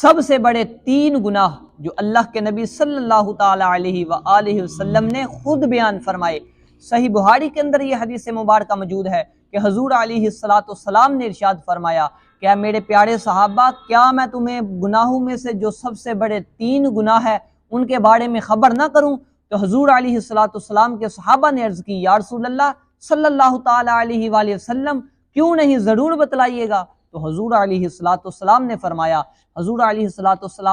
سب سے بڑے 3 گناہ جو اللہ کے نبی صلی اللہ تعالی علیہ وآلہ وسلم نے خود بیان فرمائے۔ صحیح بخاری کے اندر یہ حدیث مبارکہ موجود ہے کہ حضور علیہ السلام نے ارشاد فرمایا کہ اے میرے پیارے صحابہ، کیا میں تمہیں گناہوں میں سے جو سب سے بڑے 3 گناہ ہیں ان کے بارے میں خبر نہ کروں؟ تو حضور علیہ السلام کے صحابہ نے عرض کی، یا رسول اللہ صلی اللہ تعالی علیہ وآلہ وسلم، کیوں نہیں، ضرور بتلائیے گا۔ تو حضور علیہ السلام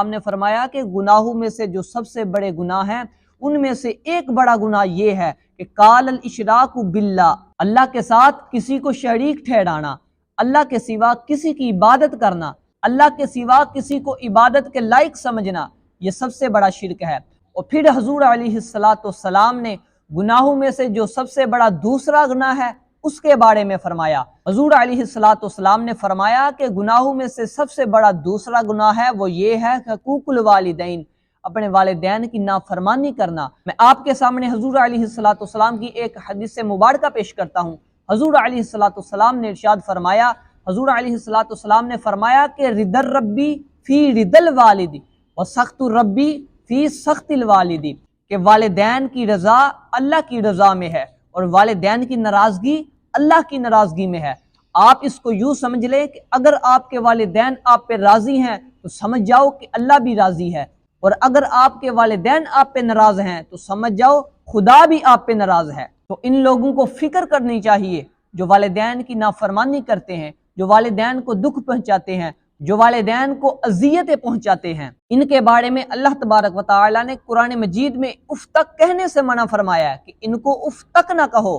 نے فرمایا کہ گناہوں میں سے جو سب سے بڑے گناہ ہیں ان میں سے ایک بڑا گناہ یہ ہے کہ قال الاشراک باللہ، اللہ کے ساتھ کسی کو شریک ٹھہرانا، اللہ کے سوا کسی کی عبادت کرنا، اللہ کے سوا کسی کو عبادت کے لائق سمجھنا، یہ سب سے بڑا شرک ہے۔ اور پھر حضور علیہ السلام نے گناہوں میں سے جو سب سے بڑا دوسرا گناہ ہے اس کے بارے میں فرمایا۔ حضور علیہ السلام نے فرمایا کہ گناہوں میں سے سب سے بڑا دوسرا گناہ ہے وہ یہ ہے حقوق الوالدین، اپنے والدین کی نافرمانی کرنا۔ میں آپ کے سامنے حضور علیہ السلام کی ایک حدیث مبارکہ پیش کرتا ہوں۔ حضور علیہ السلام نے ارشاد فرمایا، حضور علیہ السلام نے فرمایا کہ رضا الربی فی رضا الوالد وسخط الربی فی سخط الوالد، کہ والدین کی رضا اللہ کی رضا میں ہے اور والدین کی ناراضگی اللہ کی ناراضگی میں ہے۔ آپ اس کو یوں سمجھ لیں کہ اگر آپ کے والدین آپ پہ راضی ہیں تو سمجھ جاؤ کہ اللہ بھی راضی ہے، اور اگر آپ کے والدین آپ پہ ناراض ہیں تو سمجھ جاؤ خدا بھی آپ پہ ناراض ہے۔ تو ان لوگوں کو فکر کرنی چاہیے جو والدین کی نافرمانی کرتے ہیں، جو والدین کو دکھ پہنچاتے ہیں، جو والدین کو اذیتیں پہنچاتے ہیں۔ ان کے بارے میں اللہ تبارک و تعالی نے قرآن مجید میں اف تک کہنے سے منع فرمایا ہے کہ ان کو اف تک نہ کہو۔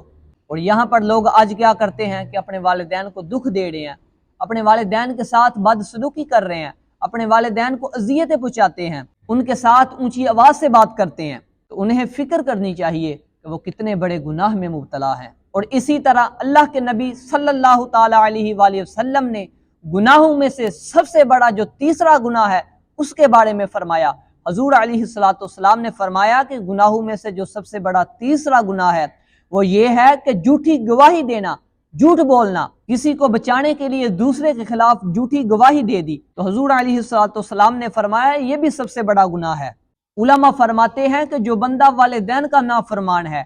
اور یہاں پر لوگ آج کیا کرتے ہیں کہ اپنے والدین کو دکھ دے رہے ہیں، اپنے والدین کے ساتھ بدسلوکی کر رہے ہیں، اپنے والدین کو اذیتیں پہنچاتے ہیں، ان کے ساتھ اونچی آواز سے بات کرتے ہیں۔ تو انہیں فکر کرنی چاہیے کہ وہ کتنے بڑے گناہ میں مبتلا ہیں۔ اور اسی طرح اللہ کے نبی صلی اللہ تعالی علیہ وآلہ وسلم نے گناہوں میں سے سب سے بڑا جو تیسرا گناہ ہے اس کے بارے میں فرمایا۔ حضور علیہ السلام نے فرمایا کہ گناہوں میں سے جو سب سے بڑا تیسرا گناہ ہے وہ یہ ہے کہ جھوٹی گواہی دینا، جھوٹ بولنا، کسی کو بچانے کے لیے دوسرے کے خلاف جھوٹی گواہی دے دی۔ تو حضور علیہ السلام نے فرمایا یہ بھی سب سے بڑا گناہ ہے۔ علماء فرماتے ہیں کہ جو بندہ والدین کا نافرمان ہے،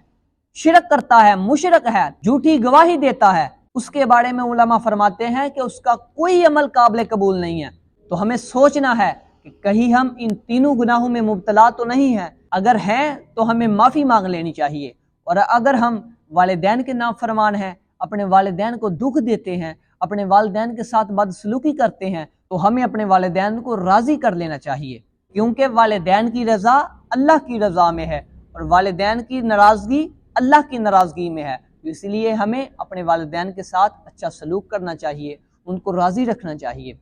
شرک کرتا ہے، مشرک ہے، جھوٹی گواہی دیتا ہے، اس کے بارے میں علماء فرماتے ہیں کہ اس کا کوئی عمل قابل قبول نہیں ہے۔ تو ہمیں سوچنا ہے کہ کہیں ہم ان تینوں گناہوں میں مبتلا تو نہیں ہیں، اگر ہیں تو ہمیں معافی مانگ لینی چاہیے، اور اگر ہم والدین کے نافرمان ہیں، اپنے والدین کو دکھ دیتے ہیں، اپنے والدین کے ساتھ بدسلوکی کرتے ہیں، تو ہمیں اپنے والدین کو راضی کر لینا چاہیے، کیونکہ والدین کی رضا اللہ کی رضا میں ہے اور والدین کی ناراضگی اللہ کی ناراضگی میں ہے۔ اس لیے ہمیں اپنے والدین کے ساتھ اچھا سلوک کرنا چاہیے، ان کو راضی رکھنا چاہیے۔